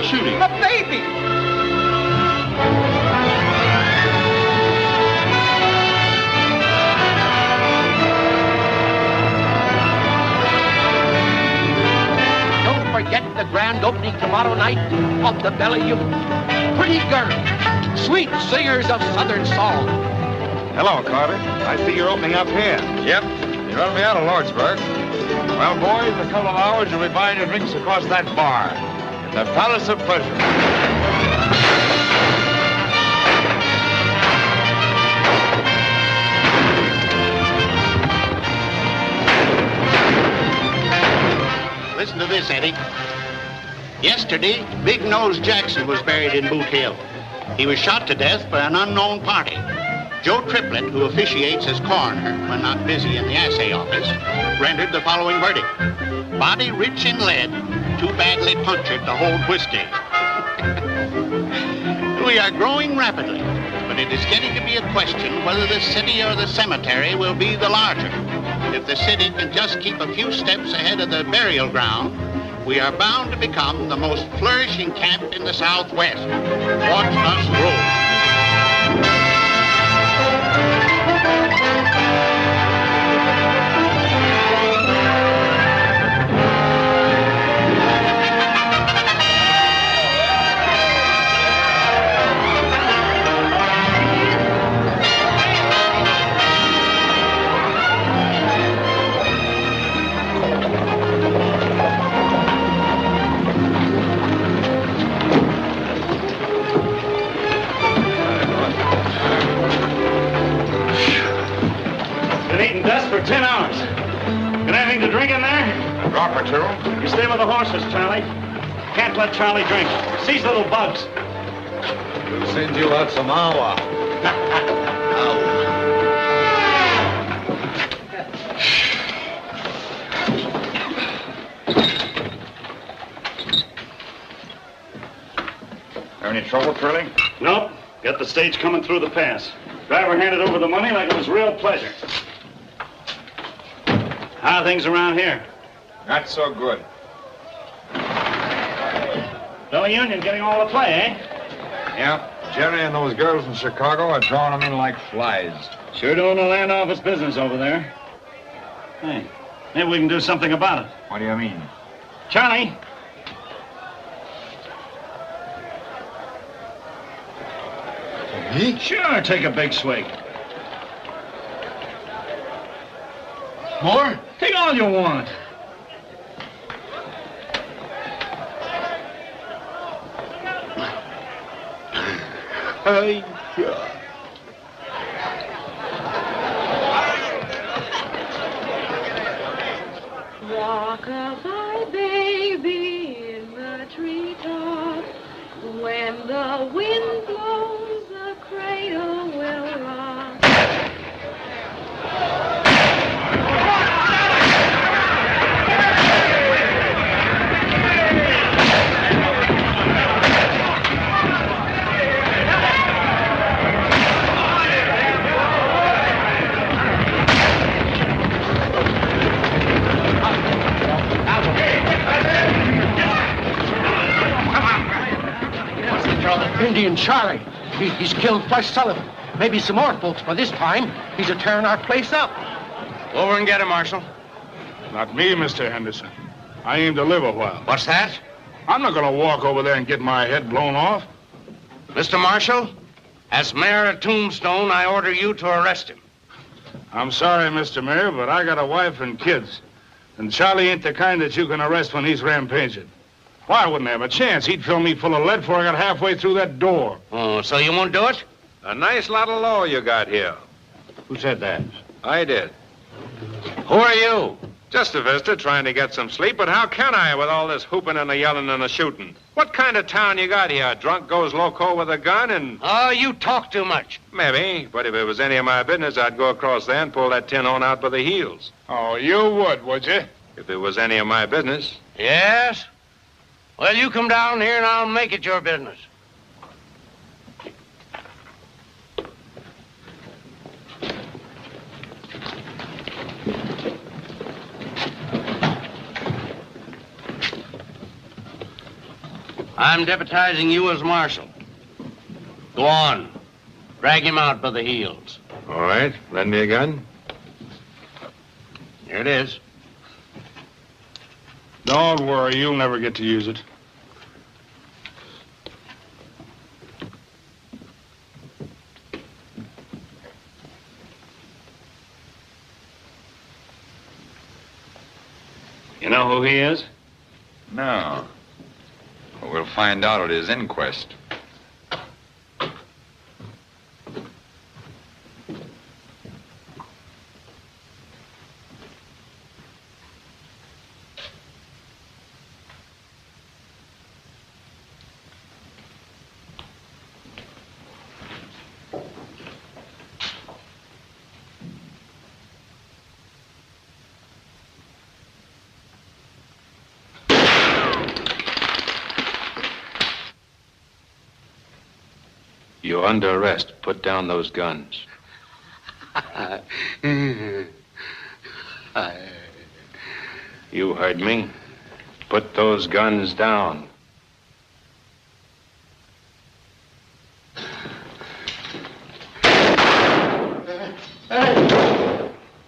girl shooting. A baby! Don't forget the grand opening tomorrow night of the Bellew. Pretty girls, sweet singers of Southern song. Hello, Carter. I see you're opening up here. Yep. You run me out of Lordsburg. Well, boys, in a couple of hours, you'll be buying your drinks across that bar in the Palace of Pleasure. Listen to this, Eddie. Yesterday, Big Nose Jackson was buried in Boot Hill. He was shot to death by an unknown party. Joe Triplett, who officiates as coroner when not busy in the assay office, rendered the following verdict. Body rich in lead, too badly punctured to hold whiskey. We are growing rapidly, but it is getting to be a question whether the city or the cemetery will be the larger. If the city can just keep a few steps ahead of the burial ground, we are bound to become the most flourishing camp in the Southwest. Watch us grow. Eating dust for 10 hours. Got anything to drink in there? A drop or two. You stay with the horses, Charlie. Can't let Charlie drink. Seize little bugs. We'll send you out some awa. Any trouble, Curly? Nope. Got the stage coming through the pass. Driver handed over the money like it was real pleasure. How are things around here? Not so good. Billy Union getting all the play, eh? Yeah. Jerry and those girls from Chicago are drawing them in like flies. Sure doing the land office business over there. Hey, maybe we can do something about it. What do you mean? Charlie. Me? Sure, take a big swig. More? Take all you want. Hey, Rock-a-bye, baby, in the treetop. When the wind blows, the cradle will rock. Indian Charlie. He's killed Flush Sullivan. Maybe some more folks, but this time he's a tearing our place up. Over and get him, Marshal. Not me, Mr. Henderson. I aim to live a while. What's that? I'm not going to walk over there and get my head blown off. Mr. Marshal, as mayor of Tombstone, I order you to arrest him. I'm sorry, Mr. Mayor, but I got a wife and kids. And Charlie ain't the kind that you can arrest when he's rampaging. Why, I wouldn't have a chance. He'd fill me full of lead before I got halfway through that door. Oh, so you won't do it? A nice lot of law you got here. Who said that? I did. Who are you? Just a visitor trying to get some sleep, but how can I with all this hooping and the yelling and the shooting? What kind of town you got here? A drunk goes loco with a gun and... Oh, you talk too much. Maybe, but if it was any of my business, I'd go across there and pull that tin horn out by the heels. Oh, you would you? If it was any of my business. Yes? Well, you come down here and I'll make it your business. I'm deputizing you as marshal. Go on. Drag him out by the heels. All right. Lend me a gun. Here it is. Don't worry, you'll never get to use it. You know who he is? No. But we'll find out at his inquest. You're under arrest. Put down those guns. You heard me. Put those guns down.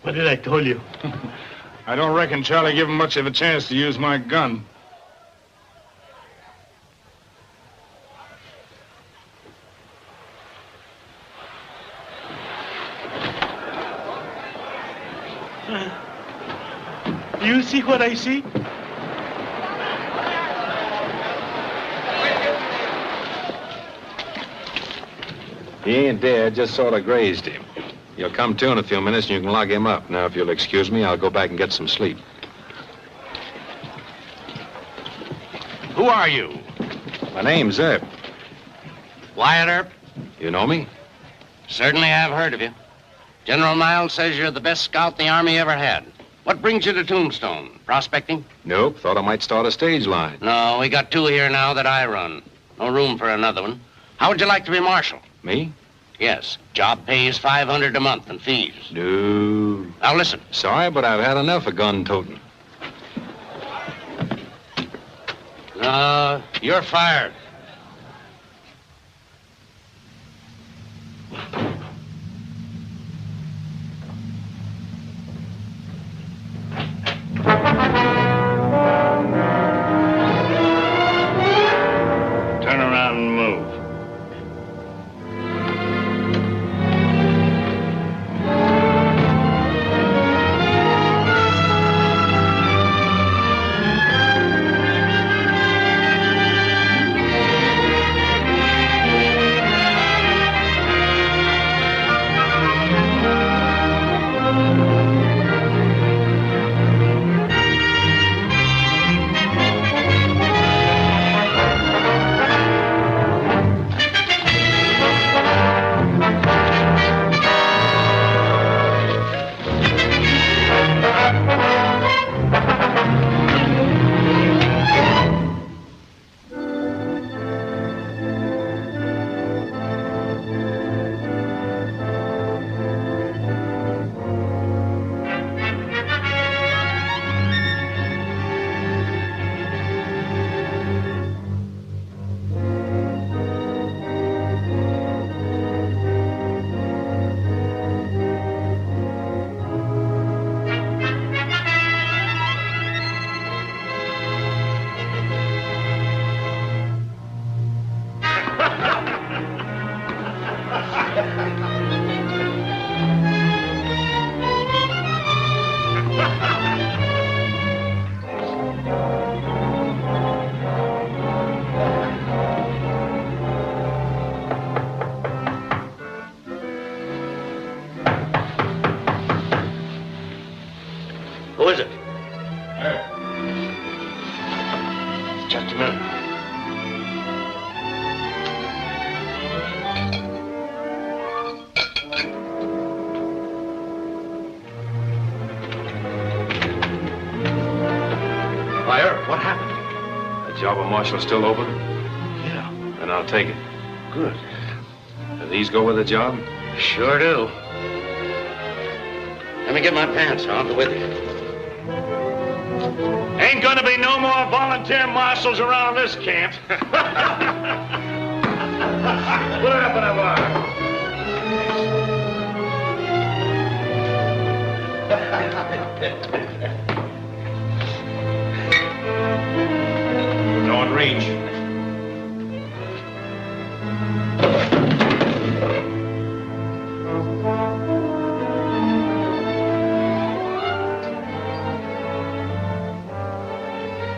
What did I tell you? I don't reckon Charlie gave him much of a chance to use my gun. You see what I see? He ain't dead, just sort of grazed him. He'll come to in a few minutes and you can lock him up. Now, if you'll excuse me, I'll go back and get some sleep. Who are you? My name's Earp. Wyatt Earp? You know me? Certainly have heard of you. General Miles says you're the best scout the Army ever had. What brings you to Tombstone? Prospecting? Nope. Thought I might start a stage line. No, we got 2 here now that I run. No room for another one. How would you like to be marshal? Me? Yes. Job pays $500 a month and fees. No. Now listen. Sorry, but I've had enough of gun toting. You're fired. Turn around and move. Who is it? Just a minute. Why, Earp, what happened? The job of marshal still open? Yeah. Then I'll take it. Good. Do these go with the job? Sure do. Let me get my pants. I'll go with you. Ain't gonna be no more volunteer marshals around this camp. Put it up in a bar. Don't reach.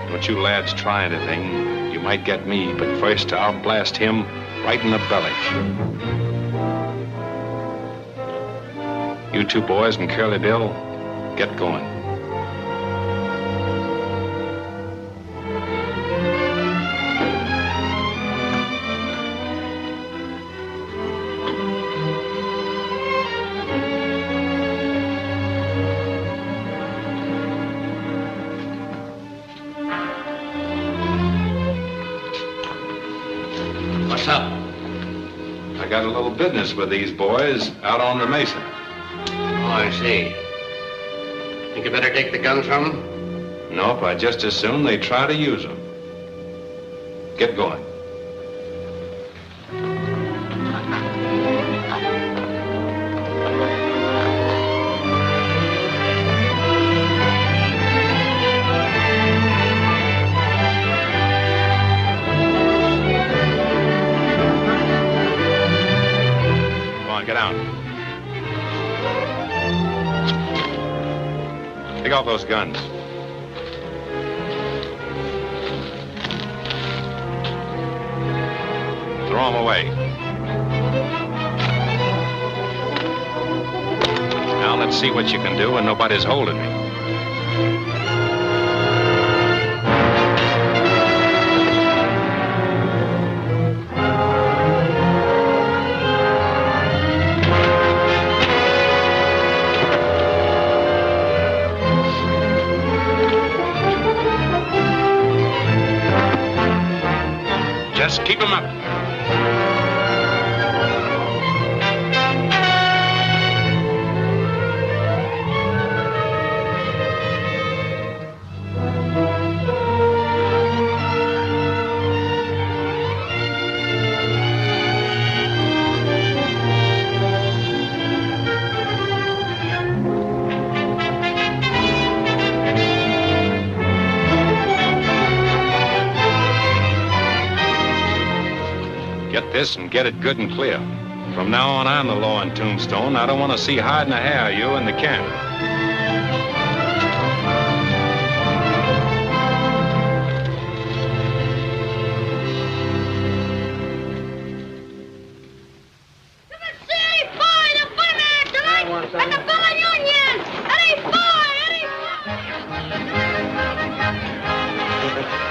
Don't you lads try anything. You might get me, but first I'll blast him right in the belly. You two boys and Curly Bill, get going. What's up? I got a little business with these boys out on the mesa. Oh, I see. Think you better take the guns from them? Nope, I'd just as soon they try to use them. Get going. Get down. Take off those guns. Throw them away. Now let's see what you can do when nobody's holding me. Just keep him up. Get this and get it good and clear. From now on, I'm the law in Tombstone. I don't want to see hide nor hair of you in the camp.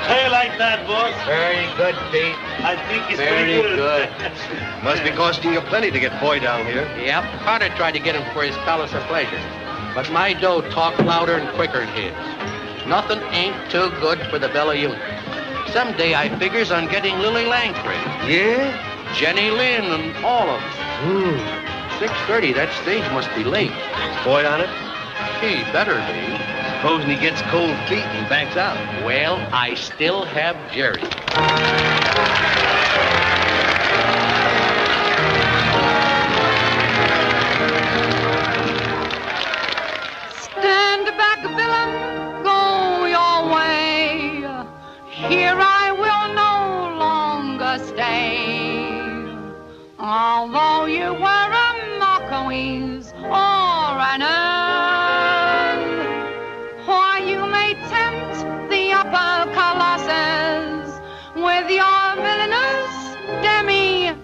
Hey, like that, boss. Very good, Pete. I think it's Very pretty good. Must be costing you plenty to get Boy down here. Yep, Carter tried to get him for his palace of pleasure. But my dough talked louder and quicker than his. Nothing ain't too good for the Bella Union. Someday I figures on getting Lily Langford. Yeah? Jenny Lynn and all of them. 6:30, that stage must be late. Boy on it? He better be. Supposing he gets cold feet and backs out. Well, I still have Jerry. Stand back, villain, go your way. Here I will no longer stay. Although you were a Marquis or an earl, why you may tempt the upper colossus with your villainous demi-tasses.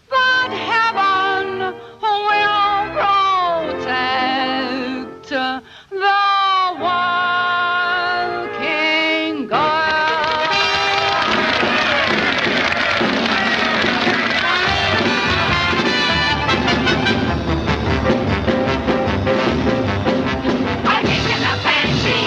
But heaven will protect the working girl. I get in a fancy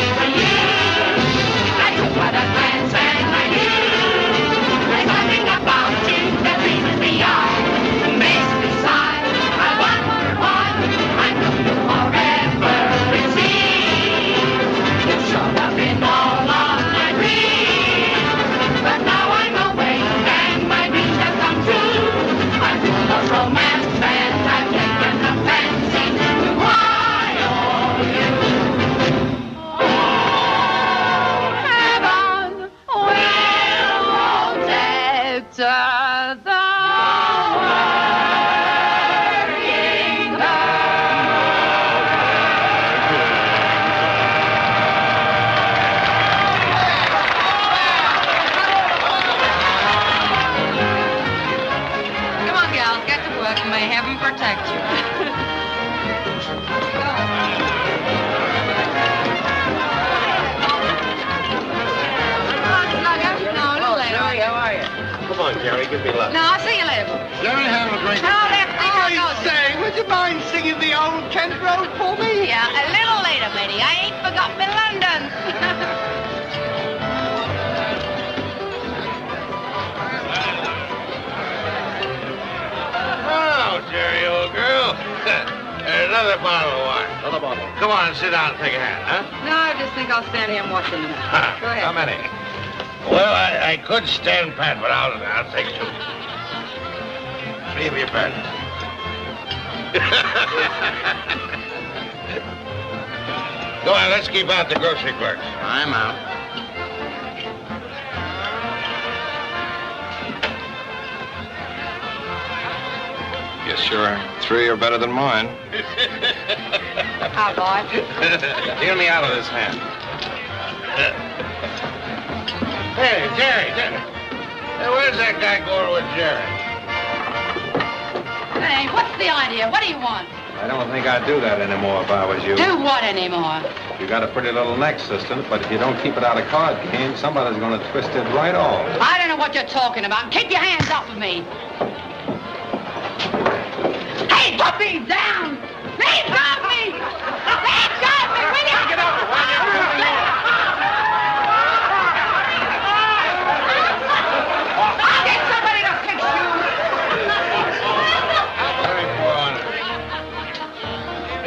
I'll get to work and may heaven protect you. Jerry, how are you? Come on, Jerry, give me luck. No, I'll see you later. Jerry, have a drink. No, Lefty, Say, would you mind singing the old Kent Road for me? Yeah, a little later, Betty. I ain't forgot my London. Oh, Jerry, old girl. There's another bottle of wine. Another bottle. Come on, sit down and take a hand, huh? No, I just think I'll stand here and watch them. Go ahead. How many? Well, I could stand pat, but I'll take 2. 3 of you, Pat. Go on, let's keep out the grocery clerks. I'm out. Guess your 3 are better than mine. How, boy? Deal me out of this hand. Hey, Jerry. Hey, where's that guy going with Jerry? Hey, what's the idea? What do you want? I don't think I'd do that anymore if I was you. Do what anymore? You got a pretty little neck, sister, but if you don't keep it out of card game, somebody's going to twist it right off. I don't know what you're talking about. Keep your hands off of me. Hey, put me down! Let off me! Let off me! Will you? Get over, will you? I'll get somebody to fix you!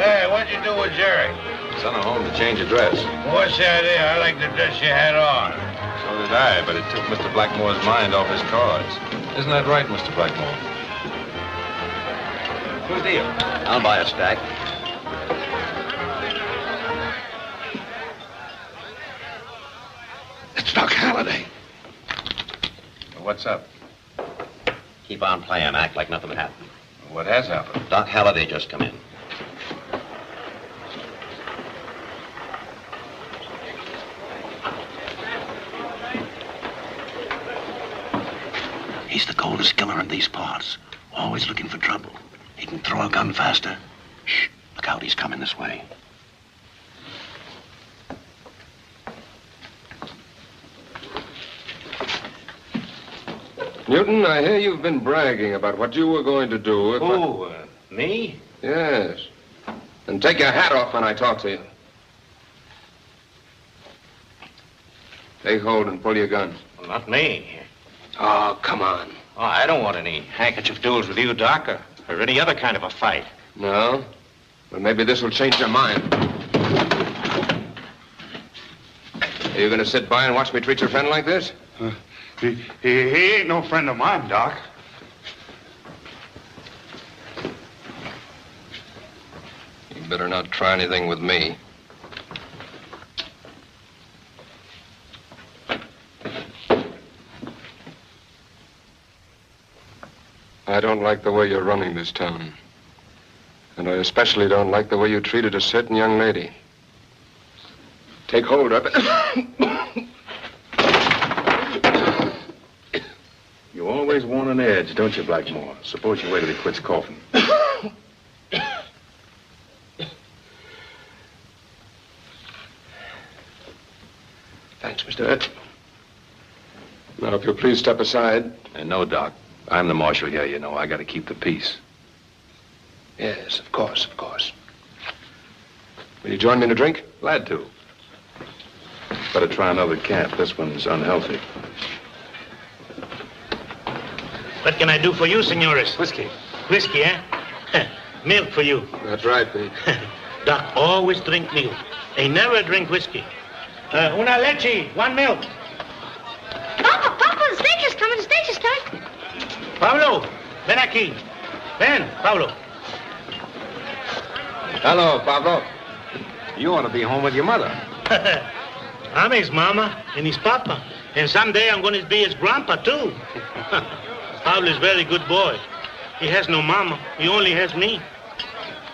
Hey, what'd you do with Jerry? Sent her home to change her dress. What's the idea? I like the dress you had on. So did I, but it took Mr. Blackmore's mind off his cards. Isn't that right, Mr. Blackmore? Whose deal? I'll buy a stack. It's Doc Holliday. What's up? Keep on playing. Act like nothing happened. What has happened? Doc Holliday just come in. He's the coldest killer in these parts. Always looking for trouble. He can throw a gun faster. Shh, look out, he's coming this way. Newton, I hear you've been bragging about what you were going to do if Me? Yes. And take your hat off when I talk to you. Take hold and pull your gun. Well, not me. Oh, come on. Oh, I don't want any handkerchief duels with you, Doc, or any other kind of a fight. No? Well, maybe this will change your mind. Are you going to sit by and watch me treat your friend like this? He ain't no friend of mine, Doc. You better not try anything with me. I don't like the way you're running this town. And I especially don't like the way you treated a certain young lady. Take hold of it. You always want an edge, don't you, Blackmore? Suppose you wait till he quits coughing. Thanks, Mr. Earp. Now, if you'll please step aside. No, Doc. I'm the marshal here, you know. I got to keep the peace. Yes, of course, of course. Will you join me in a drink? Glad to. Better try another camp. This one's unhealthy. What can I do for you, senores? Whiskey. Whiskey, eh? Milk for you. That's right, Pete. Doc always drink milk. They never drink whiskey. Una leche, 1 milk. Papa, the stage is coming, the stage is coming. Pablo, ven aquí. Ven, Pablo. Hello, Pablo. You ought to be home with your mother. I'm his mama and his papa. And someday I'm going to be his grandpa, too. Pablo is a very good boy. He has no mama. He only has me.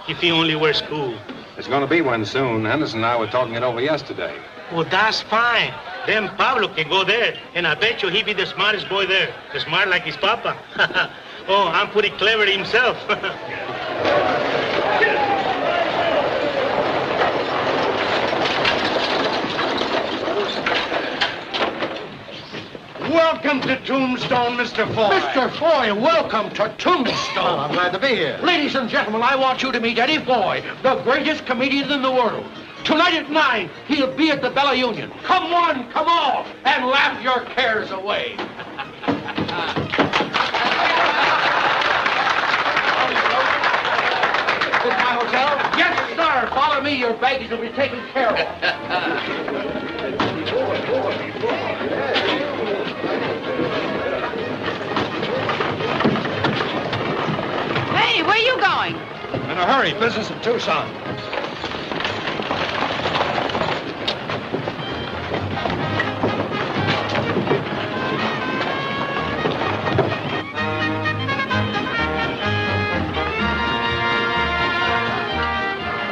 If he only were school. There's going to be one soon. Henderson and I were talking it over yesterday. Well, that's fine. Then Pablo can go there. And I bet you he'll be the smartest boy there. As smart like his papa. Oh, I'm pretty clever himself. Welcome to Tombstone, Mr. Foy. Mr. Foy, welcome to Tombstone. Oh, I'm glad to be here. Ladies and gentlemen, I want you to meet Eddie Foy, the greatest comedian in the world. Tonight at 9, he'll be at the Bella Union. Come one, come all, and laugh your cares away. This my hotel? Yes, sir. Follow me. Your baggage will be taken care of. Hey, where are you going? In a hurry. Business in Tucson.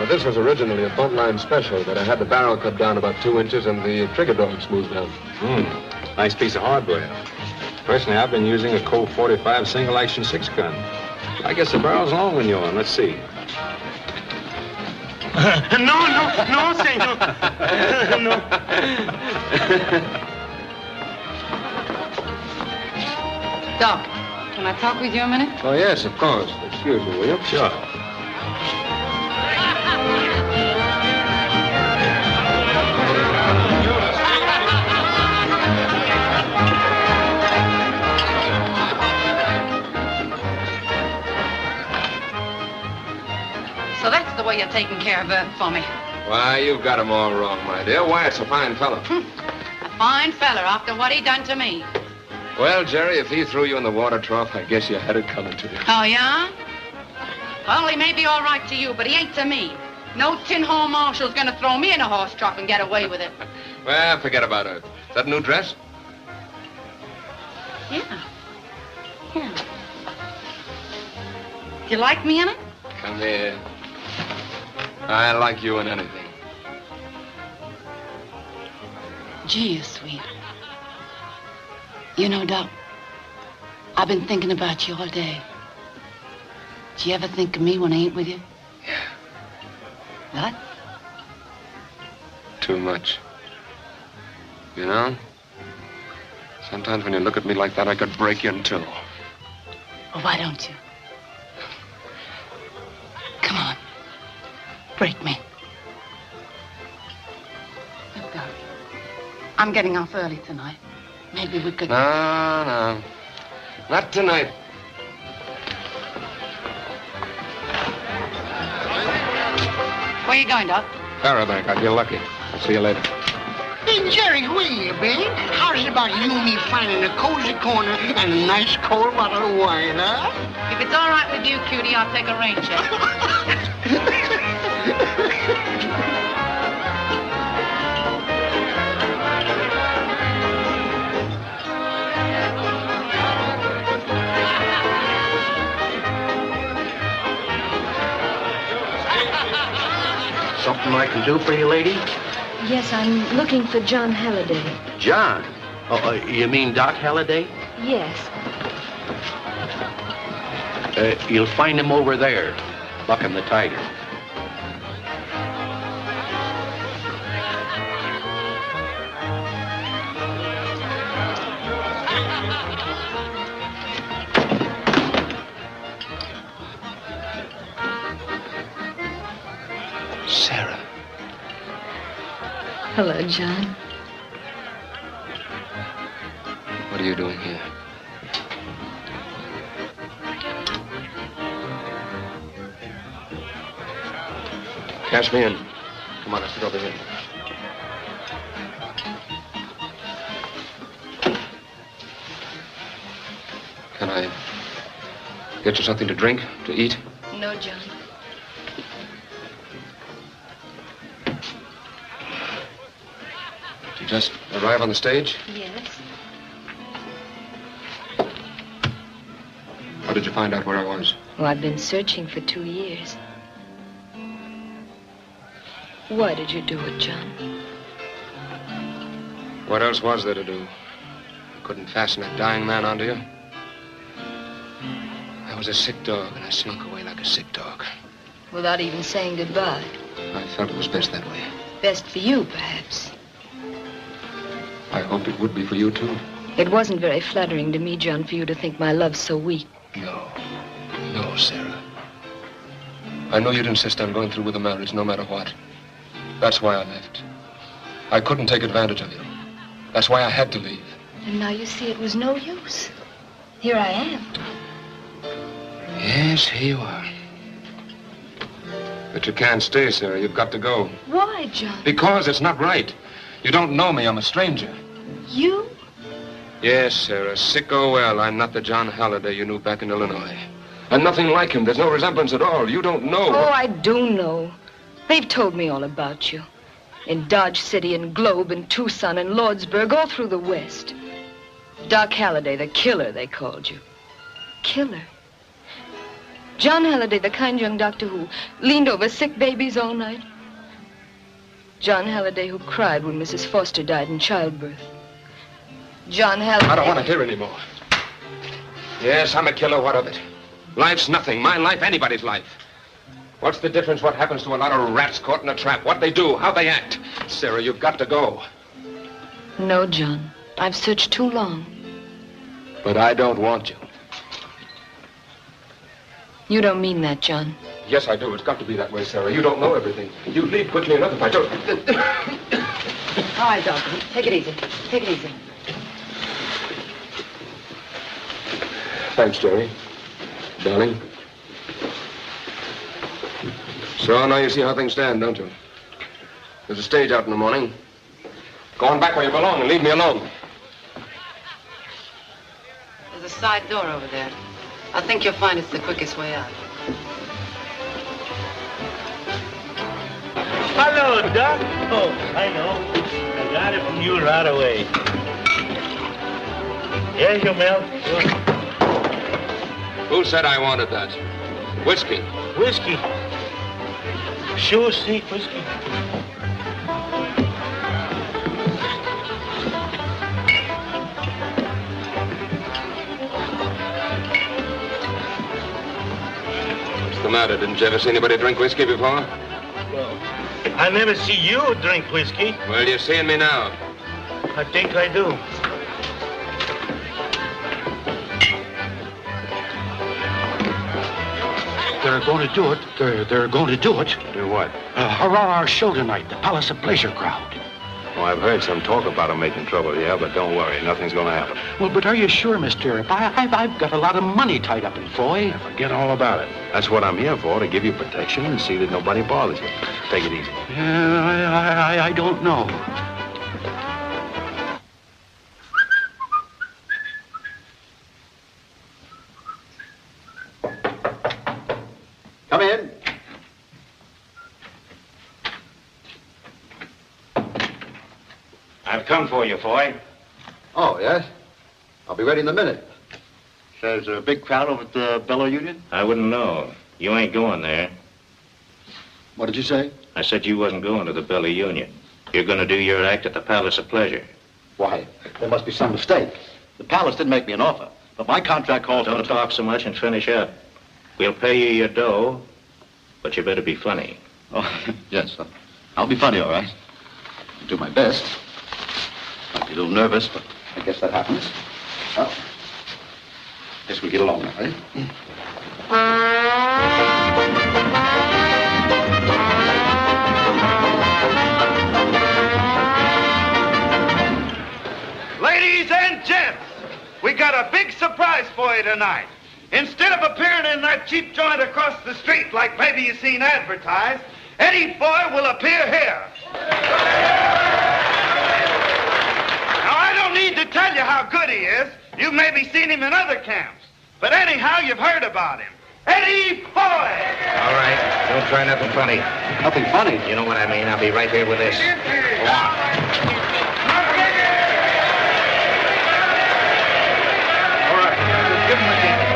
This was originally a buntline special, but I had the barrel cut down about 2 inches and the trigger dog smoothed down. Nice piece of hardware. Personally, I've been using a Colt 45 single-action 6-gun. I guess the barrel's long on yours. Let's see. No, say no. No. Doc, can I talk with you a minute? Oh, yes, of course. Excuse me, will you? Sure. So that's the way you're taking care of Earp for me. Why, you've got him all wrong, my dear. Wyatt's a fine fellow. A fine fella after what he done to me. Well, Jerry, if he threw you in the water trough, I guess you had it coming to you. Oh, yeah? Well, he may be all right to you, but he ain't to me. No tin hole marshal's gonna throw me in a horse trough and get away with it. Well, forget about it. Is that a new dress? Yeah. Yeah. Do you like me in it? Come here. I like you in anything. Gee, you're sweet. You know, Doc, I've been thinking about you all day. Do you ever think of me when I ain't with you? Yeah. What? Too much. You know? Sometimes when you look at me like that, I could break you in two. Well, why don't you? Come on. Break me. Look, Doc, I'm getting off early tonight. Maybe we could... No. Not tonight. Where you going, Doc? Parabank. I feel lucky. I'll see you later. Hey, Jerry, where you been? How's it about you and me finding a cozy corner and a nice cold bottle of wine, huh? If it's all right with you, cutie, I'll take a rain check. Something I can do for you, lady? Yes, I'm looking for John Halliday. John? Oh, you mean Doc Holliday? Yes. You'll find him over there, bucking the tiger. Sarah. Hello, John. What are you doing here? Cash me in. Come on, let's get over here. Can I get you something to drink, to eat? No, John. Did you just arrive on the stage? Yes. How did you find out where I was? Well, I've been searching for 2 years. Why did you do it, John? What else was there to do? I couldn't fasten that dying man onto you. was a sick dog, and I snuck away like a sick dog. Without even saying goodbye. I felt it was best that way. Best for you, perhaps. I hoped it would be for you, too. It wasn't very flattering to me, John, for you to think my love's so weak. No, Sarah. I know you'd insist on going through with the marriage no matter what. That's why I left. I couldn't take advantage of you. That's why I had to leave. And now you see it was no use. Here I am. Yes, here you are. But you can't stay, Sarah. You've got to go. Why, John? Because it's not right. You don't know me. I'm a stranger. You? Yes, Sarah. Sick or well, I'm not the John Holliday you knew back in Illinois. I'm nothing like him. There's no resemblance at all. You don't know. Oh, I do know. They've told me all about you. In Dodge City and Globe and Tucson and Lordsburg, all through the West. Doc Holliday, the killer, they called you. Killer? John Holliday, the kind young doctor who leaned over sick babies all night. John Holliday who cried when Mrs. Foster died in childbirth. John Holliday... I don't want to hear anymore. Yes, I'm a killer. What of it? Life's nothing. My life, anybody's life. What's the difference what happens to a lot of rats caught in a trap? What they do, how they act. Sarah, you've got to go. No, John. I've searched too long. But I don't want you. You don't mean that, John. Yes, I do. It's got to be that way, Sarah. You don't know everything. You'd leave quickly enough if I told you. All right, Doctor. Take it easy. Take it easy. Thanks, Jerry. Darling. So now you see how things stand, don't you? There's a stage out in the morning. Go on back where you belong and leave me alone. There's a side door over there. I think you'll find it's the quickest way out. Hello, Doc. Oh, I know. I got it from you right away. Here's your milk. Who said I wanted that? Whiskey. Whiskey. Sure, see, whiskey. What's the matter? Didn't you ever see anybody drink whiskey before? Well, I never see you drink whiskey. Well, you're seeing me now. I think I do. They're going to do it. They're going to do it. Do what? Hurrah our show tonight, the Palace of Pleasure crowd. Well, I've heard some talk about them making trouble, yeah, but don't worry. Nothing's going to happen. Well, but are you sure, Mr. Earp? I've got a lot of money tied up in Foy. Forget all about it. That's what I'm here for, to give you protection and see that nobody bothers you. Take it easy. I don't know. Come in. I've come for you, Foy. Oh, yes? I'll be ready in a minute. So there's a big crowd over at the Bellow Union? I wouldn't know. You ain't going there. What did you say? I said you wasn't going to the Bellow Union. You're going to do your act at the Palace of Pleasure. Why? There must be some mistake. The Palace did make me an offer, but my contract calls for... Don't talk so much and finish up. We'll pay you your dough, but you better be funny. Oh, yes. I'll be funny, all right. I'll do my best. Might be a little nervous, but I guess that happens. Well, guess we'll get along now, eh? Ladies and gents, we got a big surprise for you tonight. Instead of appearing in that cheap joint across the street like maybe you seen advertised, Eddie Foy will appear here. Now, I don't need to tell you how good he is. You've maybe seen him in other camps. But anyhow, you've heard about him. Eddie Foy! All right. Don't try nothing funny. Nothing funny? You know what I mean. I'll be right here with this. Go on. All right. Just give him a chance.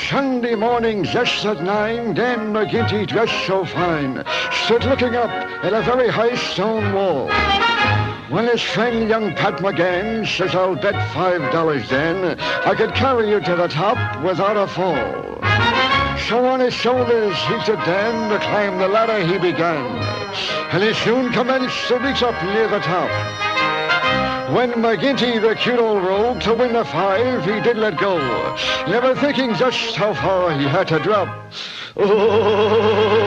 Sunday morning, just at 9, Dan McGinty, dressed so fine, stood looking up at a very high stone wall. When his friend young Pat McGann says, I'll bet $5 then I could carry you to the top without a fall. So on his shoulders he took Dan to climb the ladder he began, and he soon commenced to reach up near the top. When McGinty, the cute old rogue, to win the 5, he did let go, never thinking just how far he had to drop. Oh,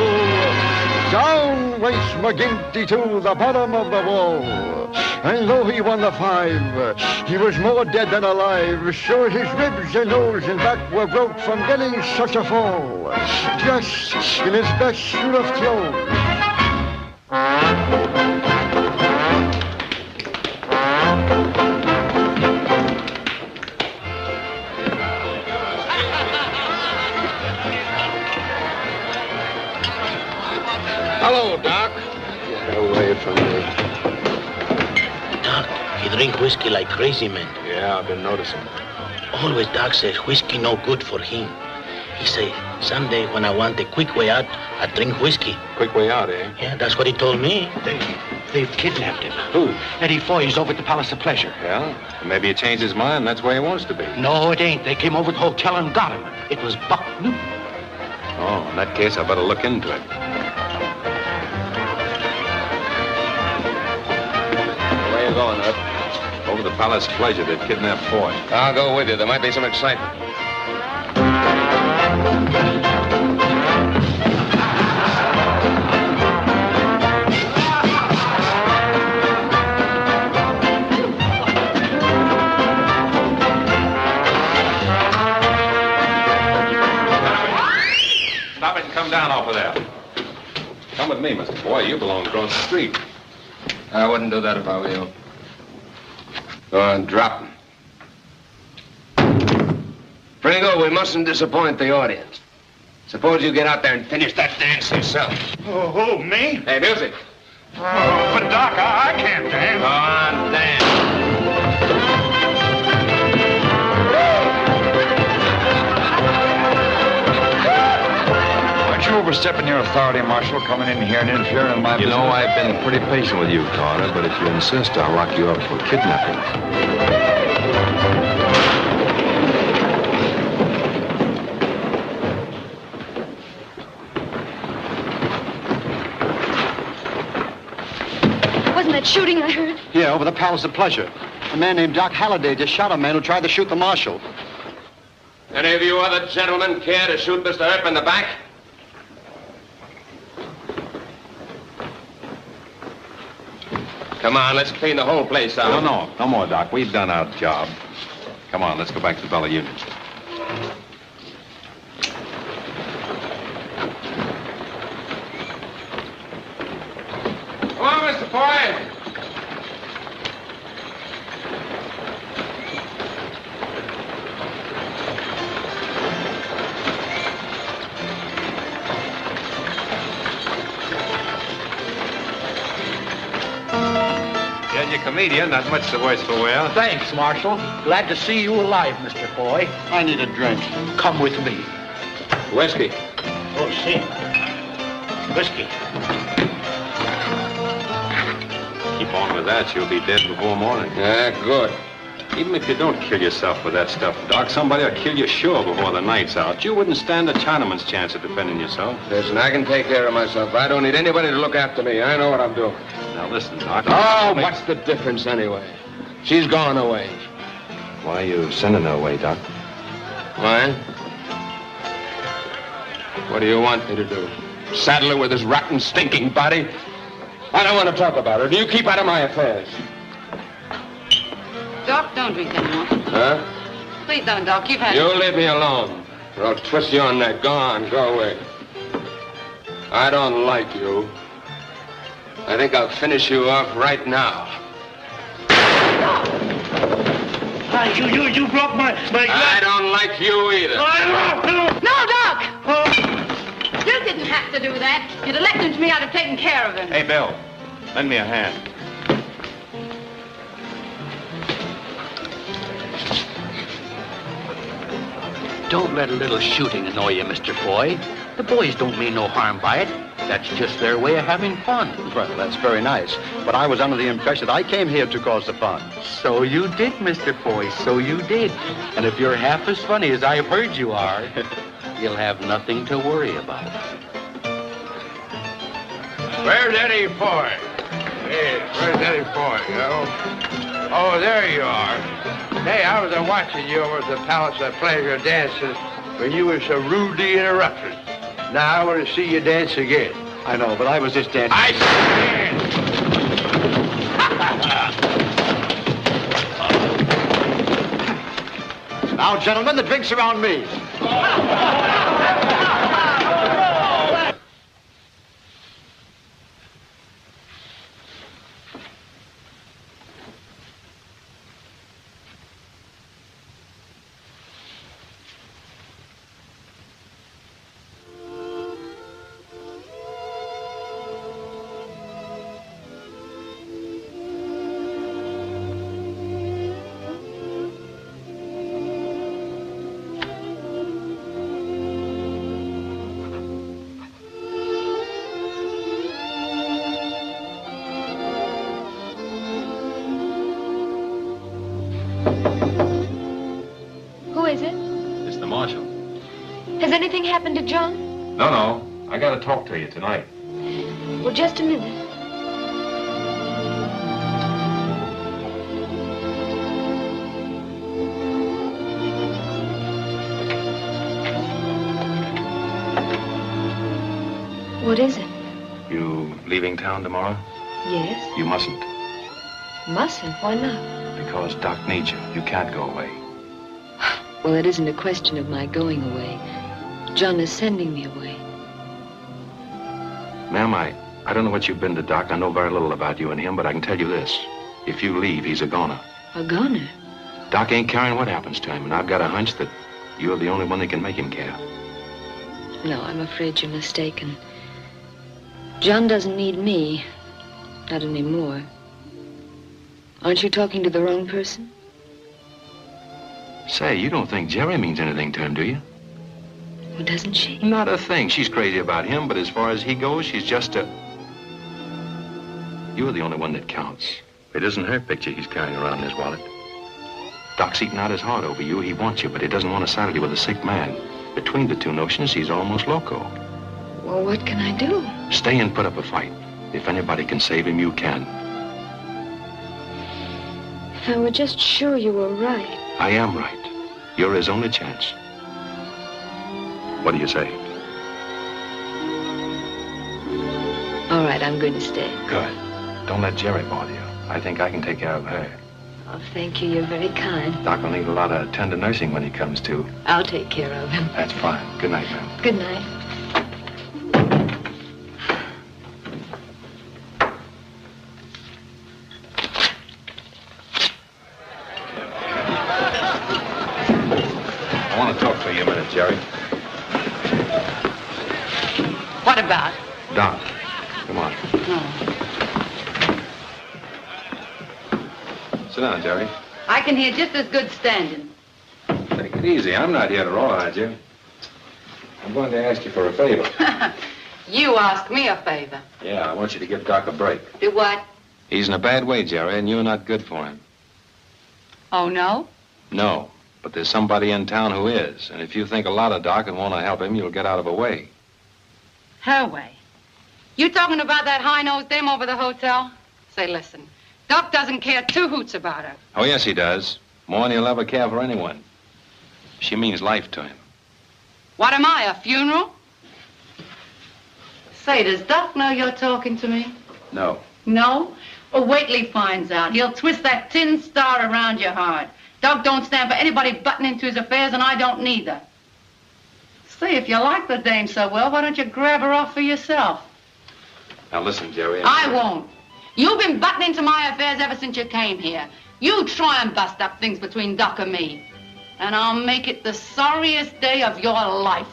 down went McGinty to the bottom of the wall. And though he won the 5, he was more dead than alive. Sure, his ribs and nose and back were broke from getting such a fall, dressed in his best suit of clothes. Hello, Doc. Get away from me. Doc, he drink whiskey like crazy man. Yeah, I've been noticing. Always Doc says whiskey no good for him. He say, someday when I want a quick way out, I drink whiskey. Quick way out, eh? Yeah, that's what he told me. They've kidnapped him. Who? Eddie Foy's over at the Palace of Pleasure. Yeah? Maybe he changed his mind. That's where he wants to be. No, it ain't. They came over to the hotel and got him. It was Buck Newton. Oh, in that case, I better look into it. Where you going, Earp? Over the Palace of Pleasure. They've kidnapped Foy. I'll go with you. There might be some excitement. Stop it and come down off of there. Come with me, Mr. Foy. You belong across the street. I wouldn't do that if I were you. Go on, drop him. Pringle, we mustn't disappoint the audience. Suppose you get out there and finish that dance yourself. Oh, who, me? Hey, music. Oh, but Doc, I can't dance. Go on, dance. Aren't you overstepping your authority, Marshal, coming in here and interfering in my business? You know, I've been pretty patient with you, Carter, but if you insist, I'll lock you up for kidnapping. Wasn't that shooting I heard? Yeah, over the Palace of Pleasure. A man named Doc Holliday just shot a man who tried to shoot the marshal. Any of you other gentlemen care to shoot Mr. Earp in the back? Come on, let's clean the whole place out. No more, Doc. We've done our job. Come on, let's go back to the Bella Union. Come on, Mr. Foy. Yeah, you're a comedian. Not much the worse for wear. Thanks, Marshal. Glad to see you alive, Mr. Foy. I need a drink. Come with me. Whiskey. Oh, see. Whiskey. Keep on with that. You'll be dead before morning. Yeah, good. Even if you don't kill yourself with that stuff, Doc, somebody will kill you sure before the night's out. You wouldn't stand a Chinaman's chance of defending yourself. Listen, I can take care of myself. I don't need anybody to look after me. I know what I'm doing. Now, listen, Doc. Oh, what's the difference anyway? She's gone away. Why are you sending her away, Doc? Why? What do you want me to do? Saddle her with this rotten, stinking body? I don't want to talk about her. Do you keep out of my affairs? Doc, don't drink anymore. Huh? Please don't, Doc. You've had... You leave me alone, or I'll twist your neck. Go on, go away. I don't like you. I think I'll finish you off right now. You broke my I don't like you either. No, Doc! You didn't have to do that. You'd have left him to me. I'd have taken care of him. Hey, Bill, lend me a hand. Don't let a little shooting annoy you, Mr. Foy. The boys don't mean no harm by it. That's just their way of having fun. Well, that's very nice. But I was under the impression that I came here to cause the fun. So you did, Mr. Foy, so you did. And if you're half as funny as I've heard you are, you'll have nothing to worry about. Where's Eddie Foy? Hey, where's Eddie Foy, you know? Oh, there you are. Hey, I was watching you over at the Palace of Pleasure dances when you were so rudely interrupted. Now I want to see you dance again. I know, but I was just dancing. I stand! Now, gentlemen, the drinks are on me. Has anything happened to John? No. I got to talk to you tonight. Well, just a minute. What is it? You leaving town tomorrow? Yes. You mustn't. Mustn't? Why not? Because Doc needs you. You can't go away. Well, it isn't a question of my going away. John is sending me away. Ma'am, I don't know what you've been to Doc. I know very little about you and him, but I can tell you this. If you leave, he's a goner. A goner? Doc ain't caring what happens to him, and I've got a hunch that you're the only one that can make him care. No, I'm afraid you're mistaken. John doesn't need me. Not anymore. Aren't you talking to the wrong person? Say, you don't think Jerry means anything to him, do you? Well, doesn't she? Not a thing. She's crazy about him, but as far as he goes, she's just a... You're the only one that counts. It isn't her picture he's carrying around in his wallet. Doc's eating out his heart over you. He wants you, but he doesn't want to saddle you with a sick man. Between the two notions, he's almost loco. Well, what can I do? Stay and put up a fight. If anybody can save him, you can. If I were just sure you were right. I am right. You're his only chance. What do you say? All right, I'm going to stay. Good. Don't let Jerry bother you. I think I can take care of her. Oh, thank you. You're very kind. Doc will need a lot of tender nursing when he comes to. I'll take care of him. That's fine. Good night, ma'am. Good night. I want to talk to you a minute, Jerry. What about? Doc, come on. Sit down, Jerry. I can hear just as good standing. Take it easy. I'm not here to rawhide you. I'm going to ask you for a favor. You ask me a favor. Yeah, I want you to give Doc a break. Do what? He's in a bad way, Jerry, and you're not good for him. Oh, no? No, but there's somebody in town who is. And if you think a lot of Doc and want to help him, you'll get out of her way. Her way. You talking about that high-nosed dame over the hotel? Say, listen, Doc doesn't care two hoots about her. Oh, yes, he does. More than he'll ever care for anyone. She means life to him. What am I, a funeral? Say, does Doc know you're talking to me? No. No? Well, wait till he finds out. He'll twist that tin star around your heart. Doc don't stand for anybody butting into his affairs, and I don't neither. Say, if you like the dame so well, why don't you grab her off for yourself? Now, listen, Jerry. I won't. You've been butting into my affairs ever since you came here. You try and bust up things between Doc and me, and I'll make it the sorriest day of your life.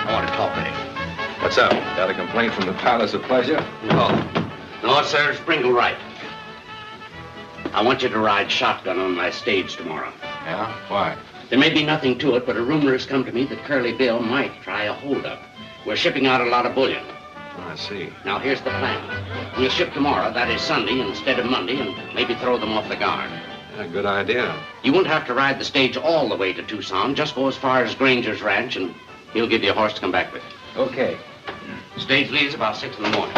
I want to talk with you. What's up? Got a complaint from the Palace of Pleasure? No, sir, Sprinkle right. I want you to ride shotgun on my stage tomorrow. Yeah? Why? There may be nothing to it, but a rumor has come to me that Curly Bill might try a holdup. We're shipping out a lot of bullion. Oh, I see. Now, here's the plan. We'll ship tomorrow, that is Sunday, instead of Monday, and maybe throw them off the guard. Yeah, good idea. You won't have to ride the stage all the way to Tucson. Just go as far as Granger's ranch, and he'll give you a horse to come back with. Okay. Stage leaves about 6 in the morning.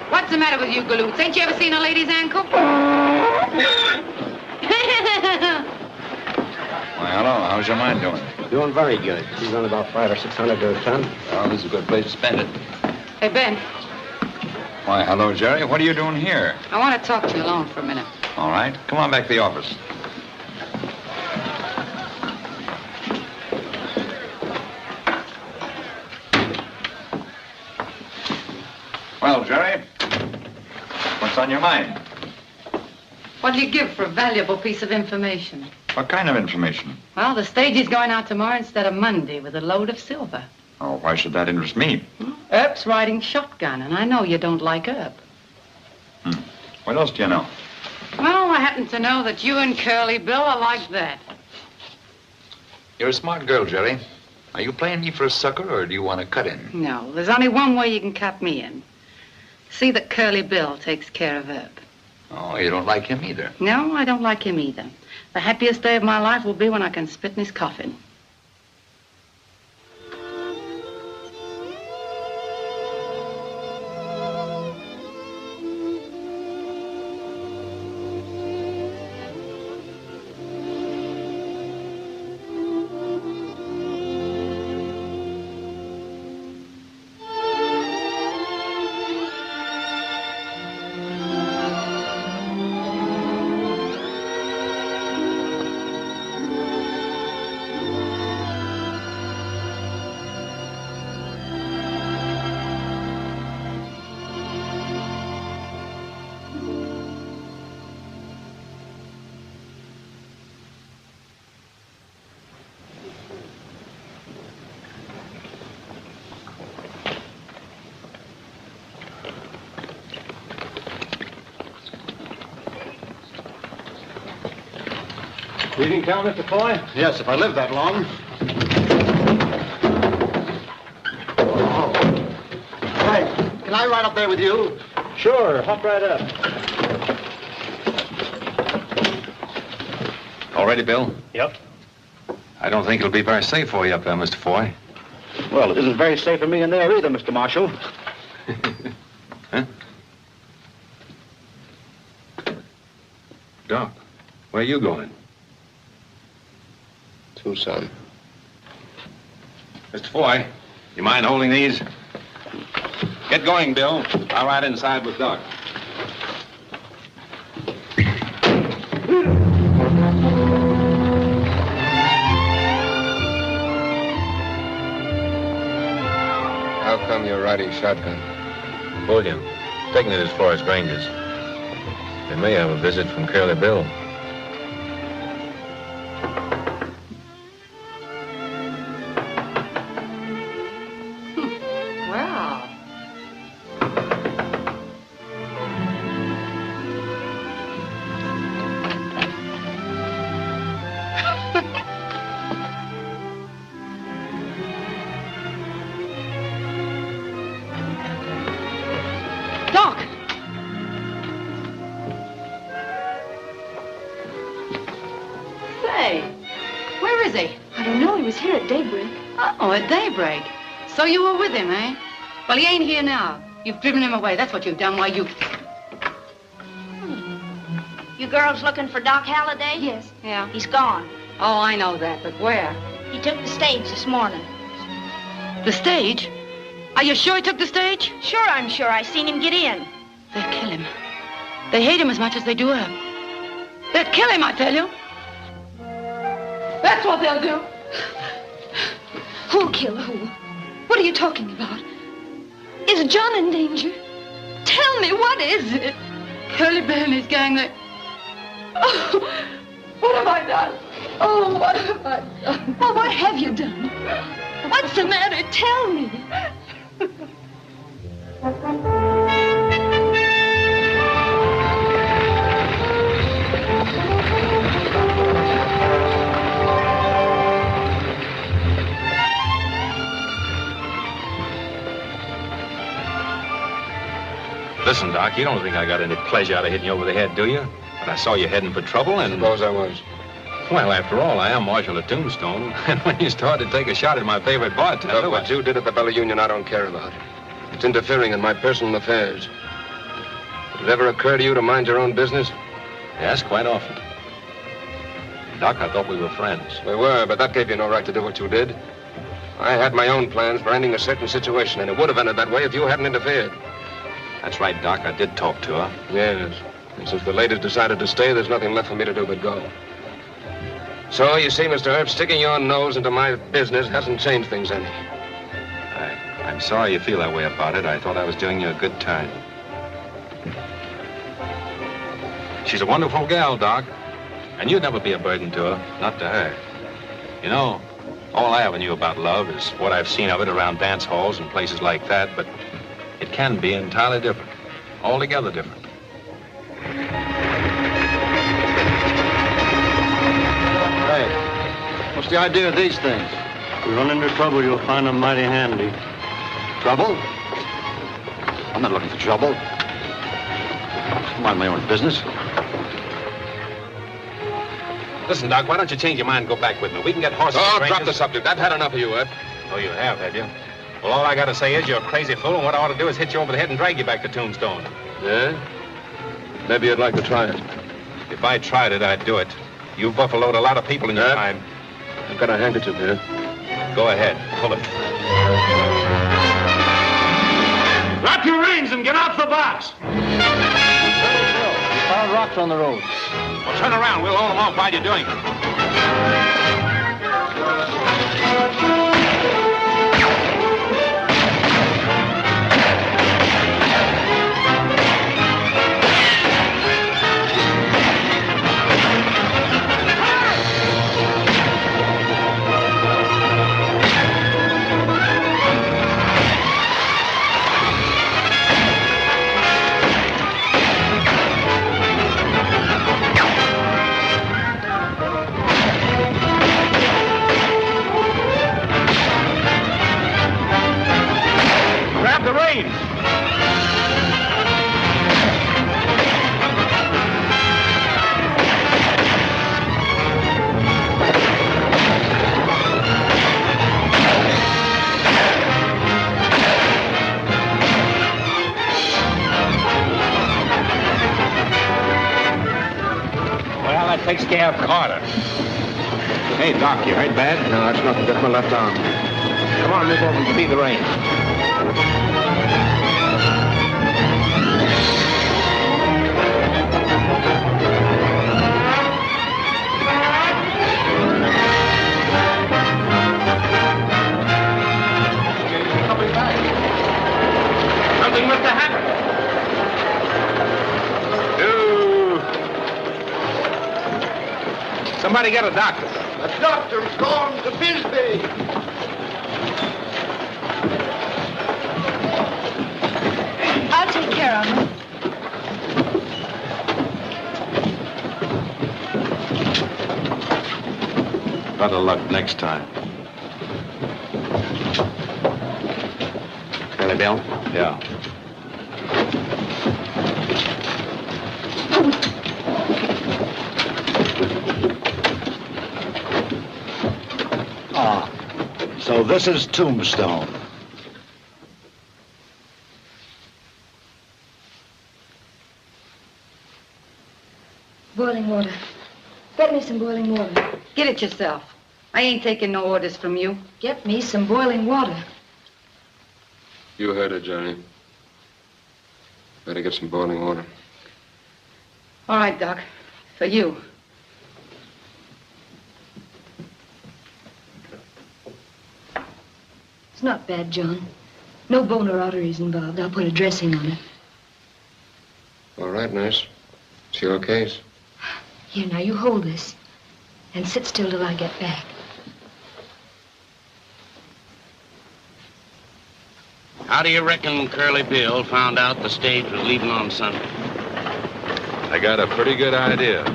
What's the matter with you, galoots? Ain't you ever seen a lady's ankle? Why, hello. How's your mind doing? Doing very good. She's on about 500 or 600 to a ton. Well, this is a good place to spend it. Hey, Ben, Why, hello, Jerry. What are you doing here? I want to talk to you alone for a minute. All right. Come on back to the office. Well, Jerry, what's on your mind? What do you give for a valuable piece of information? What kind of information? Well, the stage is going out tomorrow instead of Monday with a load of silver. Oh, why should that interest me? Earp's riding shotgun, and I know you don't like Earp. What else do you know? Well, I happen to know that you and Curly Bill are like that. You're a smart girl, Jerry. Are you playing me for a sucker, or do you want to cut in? No, there's only one way you can cut me in. See that Curly Bill takes care of Earp. Oh, you don't like him either. No, I don't like him either. The happiest day of my life will be when I can spit in his coffin. Leaving town, Mr. Foy? Yes, if I live that long. Hey, can I ride up there with you? Sure, hop right up. All ready, Bill? Yep. I don't think it'll be very safe for you up there, Mr. Foy. Well, it isn't very safe for me in there either, Mr. Marshal. Huh? Doc, where are you going? Tucson. Mr. Foy, you mind holding these? Get going, Bill. I'll ride inside with Doc. How come you're riding shotgun? Bullion. Taking it as far as Granger's. They may have a visit from Curly Bill. Well. Doc! Say, where is he? I don't know. He was here at daybreak. Oh, at daybreak. So you were with him, eh? Well, he ain't here now. You've driven him away. That's what you've done. Why, you... You girls looking for Doc Holliday? Yes. Yeah. He's gone. Oh, I know that, but where? He took the stage this morning. The stage? Are you sure he took the stage? Sure, I'm sure. I seen him get in. They'll kill him. They hate him as much as they do her. They'll kill him, I tell you. That's what they'll do. Who'll kill who? What are you talking about? Is John in danger? Tell me, what is it? Curly Bill and his gang, they... Oh, what have I done? Oh, what have I done? Oh, what have you done? What's the matter? Tell me. Listen, Doc, you don't think I got any pleasure out of hitting you over the head, do you? But I saw you heading for trouble and... Suppose I was. Well, after all, I am Marshal of Tombstone. And when you started to take a shot at my favorite bartender... Look, what you did at the Bella Union, I don't care about. It's interfering in my personal affairs. Did it ever occur to you to mind your own business? Yes, quite often. Doc, I thought we were friends. We were, but that gave you no right to do what you did. I had my own plans for ending a certain situation, and it would have ended that way if you hadn't interfered. That's right, Doc. I did talk to her. Yes. And since the ladies decided to stay, there's nothing left for me to do but go. So, you see, Mr. Earp, sticking your nose into my business hasn't changed things any. I'm sorry you feel that way about it. I thought I was doing you a good turn. She's a wonderful gal, Doc. And you'd never be a burden to her, not to her. You know, all I ever knew about love is what I've seen of it around dance halls and places like that, but it can be entirely different, altogether different. Hey, what's the idea of these things? If you run into trouble, you'll find them mighty handy. Trouble? I'm not looking for trouble. I mind my own business. Listen, Doc, why don't you change your mind and go back with me? We can get horses. Oh, drop the subject. I've had enough of you, Earp. Oh, you have you? Well, all I got to say is you're a crazy fool, and what I ought to do is hit you over the head and drag you back to Tombstone. Yeah? Maybe you'd like to try it. If I tried it, I'd do it. You've buffaloed a lot of people in your time. I've got a handkerchief here. Go ahead. Pull it. Drop your reins and get out the box. We found rocks on the road. Well, turn around. We'll hold them off while you're doing it. The reins. Well, that takes care of Carter. Hey, Doc, you hurt bad? No, it's nothing. Just my left arm. Come on, move over and speed the reins. Something must have happened. Somebody get a doctor. A doctor's gone to Bisbee. I'll take care of him. Better luck next time. Kelly Bill? Yeah. So this is Tombstone. Boiling water. Get me some boiling water. Get it yourself. I ain't taking no orders from you. Get me some boiling water. You heard it, Johnny. Better get some boiling water. All right, Doc. For you. It's not bad, John. No bone or arteries involved. I'll put a dressing on it. All right, nurse. It's your case. Here, now, you hold this. And sit still till I get back. How do you reckon Curly Bill found out the stage was leaving on Sunday? I got a pretty good idea.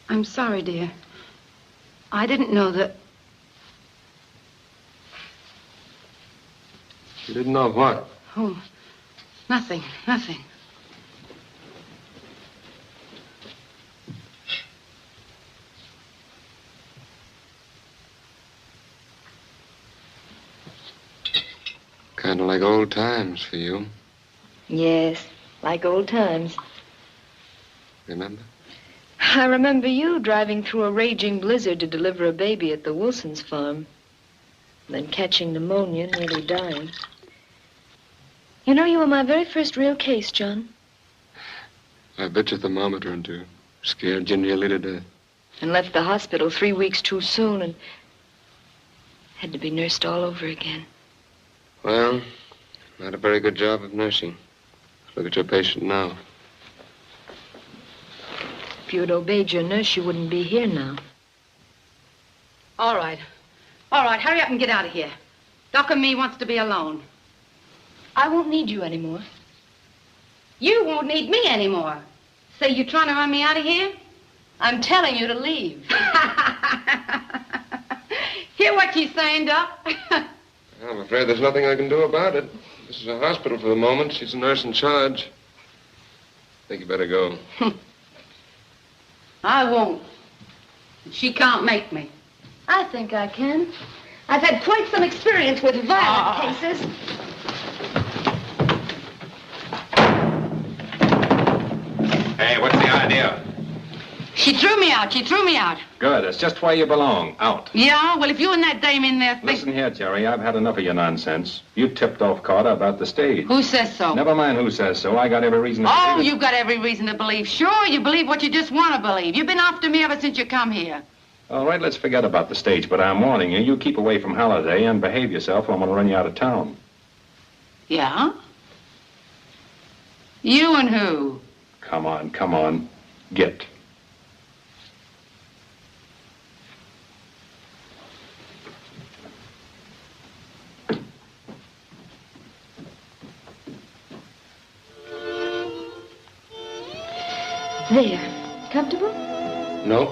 I'm sorry, dear. I didn't know that... You didn't know what? Oh, nothing. Kind of like old times for you. Yes, like old times. Remember? I remember you driving through a raging blizzard to deliver a baby at the Wilson's farm. Then catching pneumonia, nearly dying. You know, you were my very first real case, John. I bet your thermometer into scared you nearly to death. And left the hospital 3 weeks too soon and had to be nursed all over again. Well, not a very good job of nursing. Look at your patient now. If you had obeyed your nurse, you wouldn't be here now. All right, hurry up and get out of here. Doc and me wants to be alone. I won't need you anymore. You won't need me anymore. Say, you trying to run me out of here? I'm telling you to leave. Hear what she's saying, Doc? I'm afraid there's nothing I can do about it. This is a hospital for the moment. She's the nurse in charge. I think you better go. I won't. She can't make me. I think I can. I've had quite some experience with violent cases. Hey, what's the idea? She threw me out. Good. That's just where you belong. Out. Yeah? Well, if you and that dame in there think... Listen here, Jerry. I've had enough of your nonsense. You tipped off Carter about the stage. Who says so? Never mind who says so. I got every reason to believe it. You've got every reason to believe. Sure, you believe what you just want to believe. You've been after me ever since you come here. All right, let's forget about the stage, but I'm warning you. You keep away from Holliday and behave yourself or I'm going to run you out of town. Yeah? You and who? Come on. Get. There. Comfortable? No,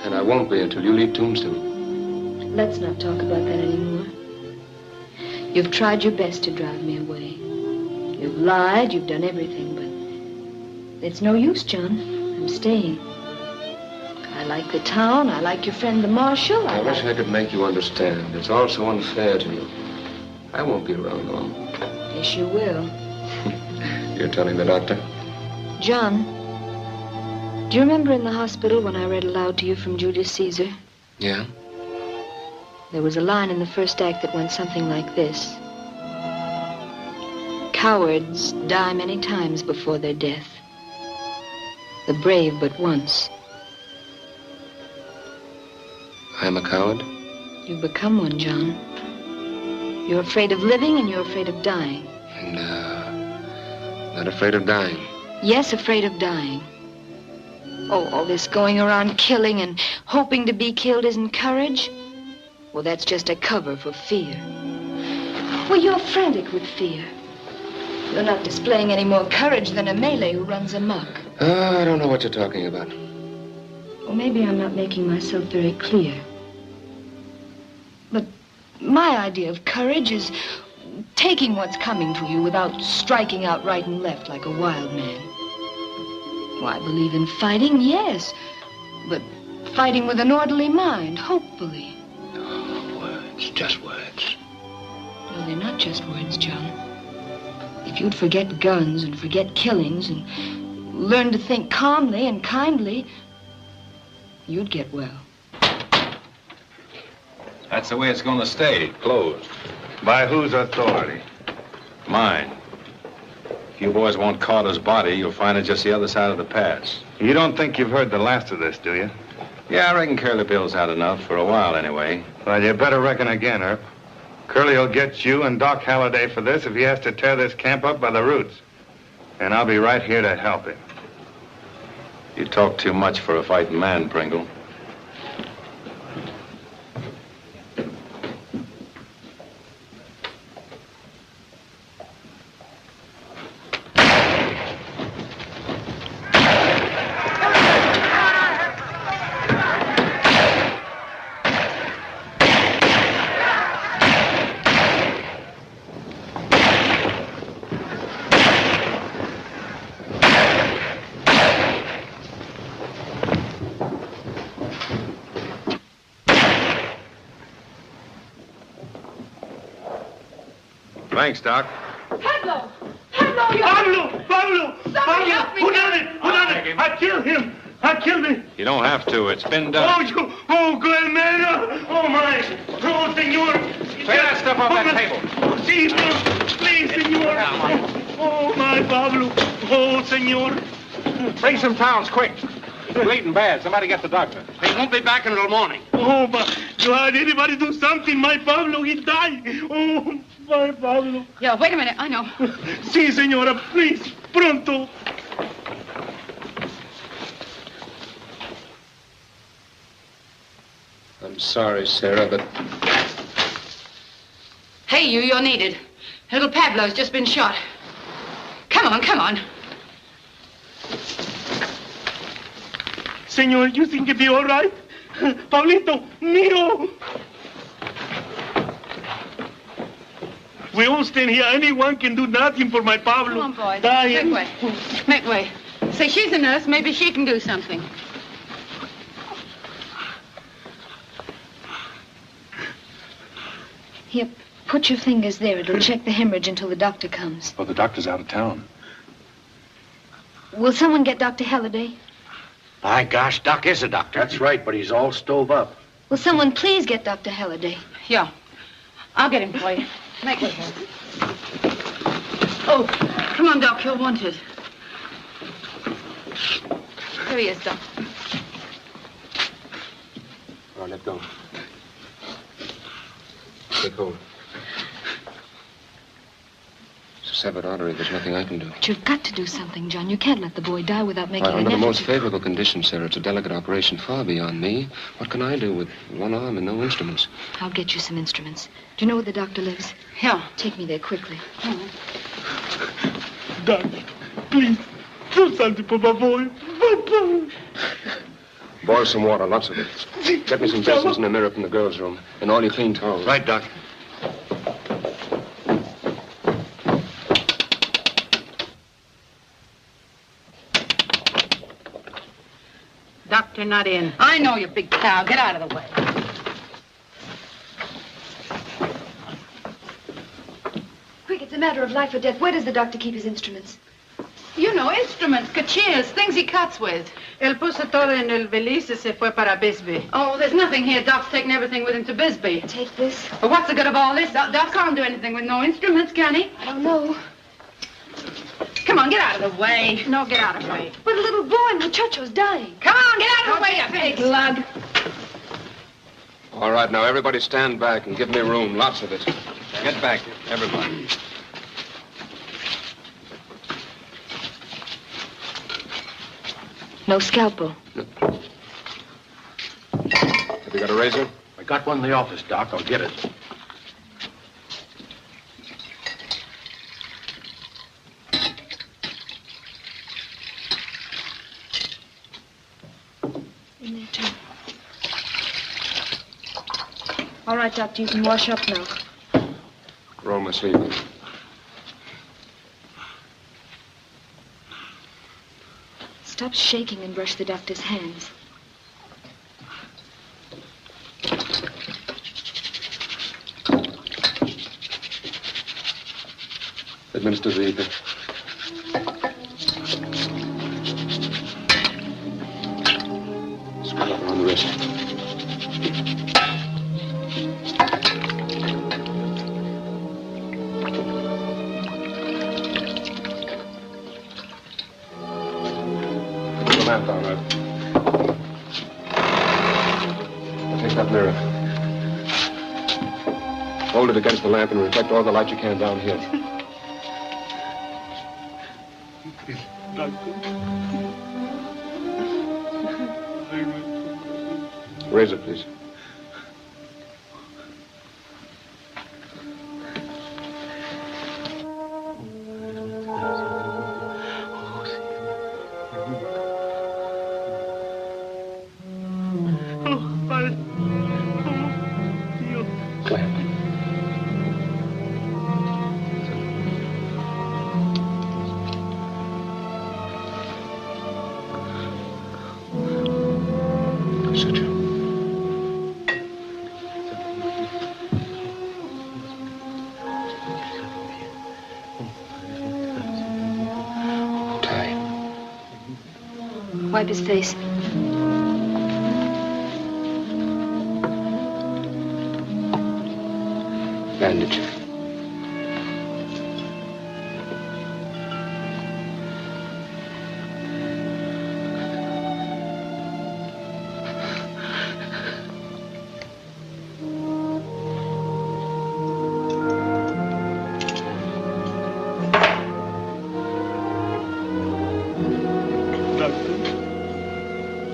and I won't be until you leave Tombstone. Let's not talk about that anymore. You've tried your best to drive me away. You've lied, you've done everything, but it's no use, John. I'm staying. I like the town, I like your friend the marshal. I wish I could make you understand. It's all so unfair to you. I won't be around long. Yes, you will. You're telling the doctor? John, do you remember in the hospital when I read aloud to you from Julius Caesar? Yeah? There was a line in the first act that went something like this. Cowards die many times before their death. The brave but once. I'm a coward? You've become one, John. You're afraid of living and you're afraid of dying. No, not afraid of dying. Yes, afraid of dying. Oh, all this going around killing and hoping to be killed isn't courage? Well, that's just a cover for fear. Well, you're frantic with fear. You're not displaying any more courage than a Malay who runs amok. I don't know what you're talking about. Well, maybe I'm not making myself very clear. But my idea of courage is taking what's coming to you without striking out right and left like a wild man. Well, I believe in fighting, yes, but fighting with an orderly mind, hopefully. Oh, words, just words. No, they're not just words, John. If you'd forget guns and forget killings and learn to think calmly and kindly, you'd get well. That's the way it's going to stay, closed. By whose authority? Mine. If you boys want Carter's body, you'll find it just the other side of the pass. You don't think you've heard the last of this, do you? Yeah, I reckon Curly Bill's had enough, for a while anyway. Well, you better reckon again, Earp. Curly will get you and Doc Holliday for this if he has to tear this camp up by the roots. And I'll be right here to help him. You talk too much for a fighting man, Pringle. Thanks, Doc. Pablo! Pablo, you... Pablo! Somebody help me! Who done it? Who done it? I killed him. I killed him. You don't have to. It's been done. Good man. Oh, my. Oh, senor. Take that stuff off that table. Oh, Jesus. Please, senor. Oh, my Pablo. Oh, senor. Bring some towels, quick. He's bleeding bad. Somebody get the doctor. He won't be back until morning. Oh, my God. Anybody do something. My Pablo, he died. Oh, my Pablo. Yeah, wait a minute. I know. Sí, señora. Please. Pronto. I'm sorry, Sarah, but... Hey, you're needed. Little Pablo's just been shot. Come on, come on. Senor, you think it'll be all right? Pablito, mío. We all stand here. Anyone can do nothing for my Pablo. Come on, boys. Dying. Make way. Make way. Say, she's a nurse. Maybe she can do something. Here, put your fingers there. It'll check the hemorrhage until the doctor comes. Oh, the doctor's out of town. Will someone get Dr. Halliday? By gosh, Doc is a doctor. That's right, but he's all stove up. Will someone please get Dr. Halliday? Yeah. I'll get him for you. Make way. Oh, come on, Doc. You're wanted. Here he is, Doc. All right, let go. Take hold. It's a severed artery. There's nothing I can do. But you've got to do something, John. You can't let the boy die without making an Under the effort. most favorable conditions, Sarah. It's a delicate operation far beyond me. What can I do with one arm and no instruments? I'll get you some instruments. Do you know where the doctor lives? Yeah. Take me there quickly. Doc, please, do something for my boy. Boil some water, lots of it. Get me some basins and a mirror from the girls' room. And all your clean towels. Right, Doc. Doctor not in. I know, you big cow. Get out of the way. Quick, it's a matter of life or death. Where does the doctor keep his instruments? You know, instruments, cachinas, things he cuts with. Él puso todo en el valise y se fue para Bisbee. Oh, there's nothing here. Doc's taking everything with him to Bisbee. Take this. But what's the good of all this? Doc can't do anything with no instruments, can he? I don't know. Come on, get out of the way. No, get out of the way. But a little boy, muchacho's dying. Come on, get out of the way, you big lug. All right, now, everybody stand back and give me room. Lots of it. Get back, everybody. No scalpel. Have you got a razor? I got one in the office, Doc. I'll get it. In there, too. All right, Doctor, you can wash up now. Roll my sleeve in. Stop shaking and brush the doctor's hands. Administer the ether. Screw up around the wrist. Take that mirror. Hold it against the lamp and reflect all the light you can down here. Razor, please. Wipe his face. Bandage.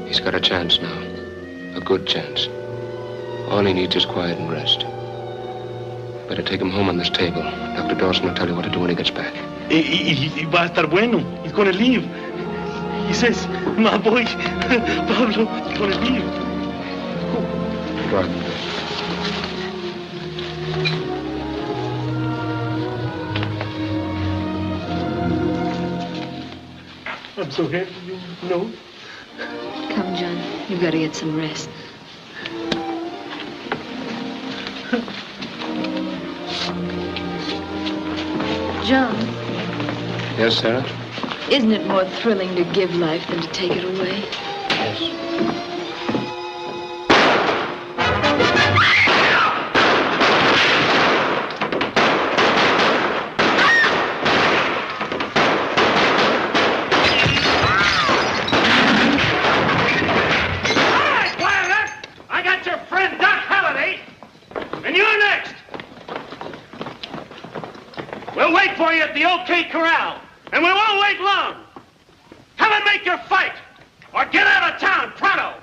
He's got a chance now. A good chance. All he needs is quiet and rest. Better take him home on this table. Dr. Dawson will tell you what to do when he gets back. Y va a estar bueno. He's going to leave. He says, my boy, Pablo, he's going to leave. Go on. I'm so happy, you know. Come, John. You've got to get some rest. John, Yes, Sarah? isn't it more thrilling to give life than to take it away? Yes. At the OK Corral, and we won't wait long. Come and make your fight, or get out of town, pronto.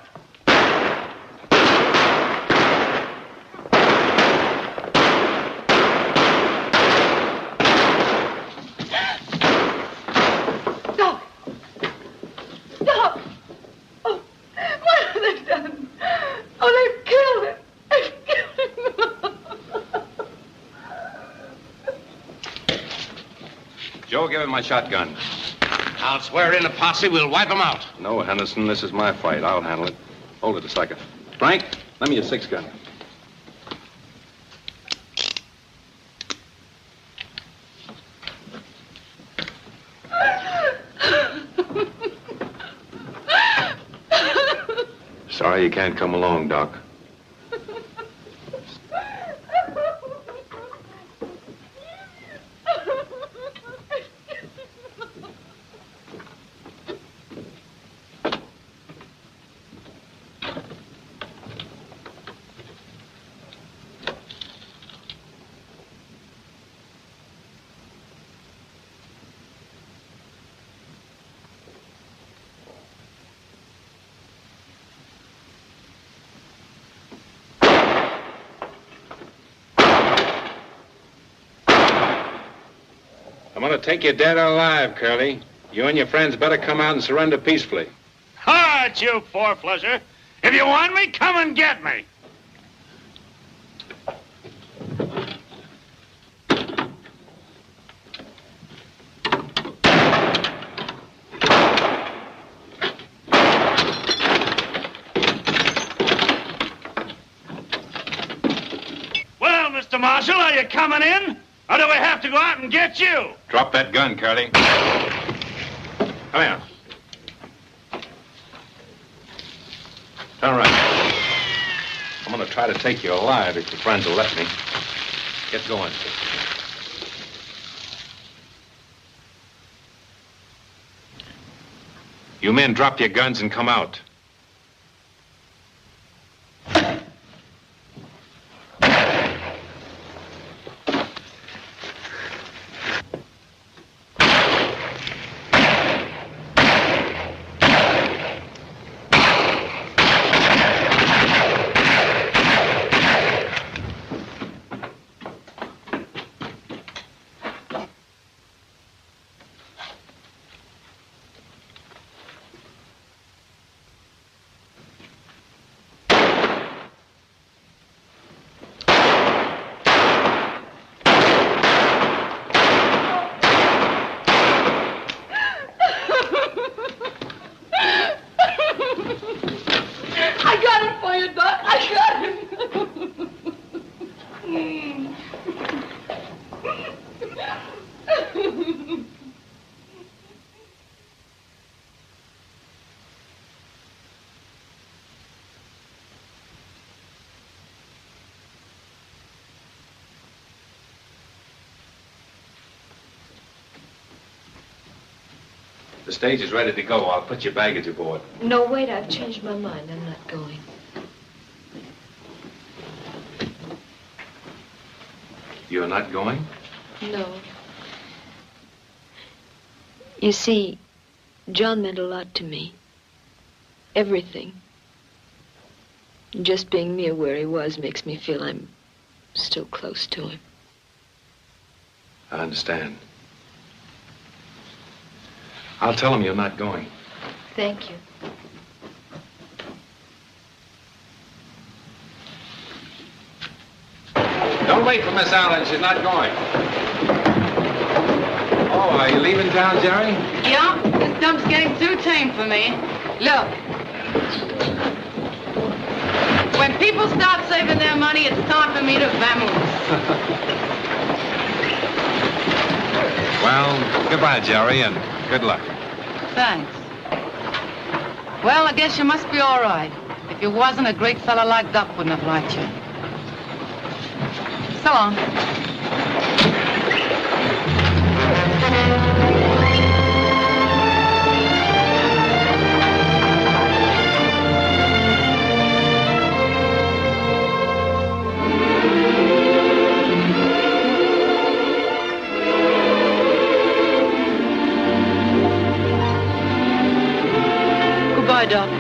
Doc! Doc! Oh, what have they done? Oh, they've killed him. They've killed him. Joe, give him my shotgun. I'll swear in a posse, we'll wipe him out. No, Henderson, this is my fight. I'll handle it. Hold it a second. Frank, lend me your 6-gun. Sorry you can't come along, Doc. I'm going to take you dead or alive, Curly. You and your friends better come out and surrender peacefully. All right, you four-flusher. If you want me, come and get me. Well, Mr. Marshal, are you coming in? Or do we have to go out and get you? Drop that gun, Curly. Come here. Turn around. I'm going to try to take you alive if your friends will let me. Get going. You men drop your guns and come out. it, Doc. I got him. The stage is ready to go. I'll put your baggage aboard. No, wait, I've changed my mind. I'm not going. You're not going? No. You see, John meant a lot to me. Everything. Just being near where he was makes me feel I'm still close to him. I understand. I'll tell him you're not going. Thank you. Don't wait for Miss Allen. She's not going. Oh, are you leaving town, Jerry? Yeah, this dump's getting too tame for me. Look. When people start saving their money, it's time for me to vamoose. Well, goodbye, Jerry, and good luck. Thanks. Well, I guess you must be all right. If you wasn't, a great fella like Doc wouldn't have liked you. So long. Goodbye, Doc.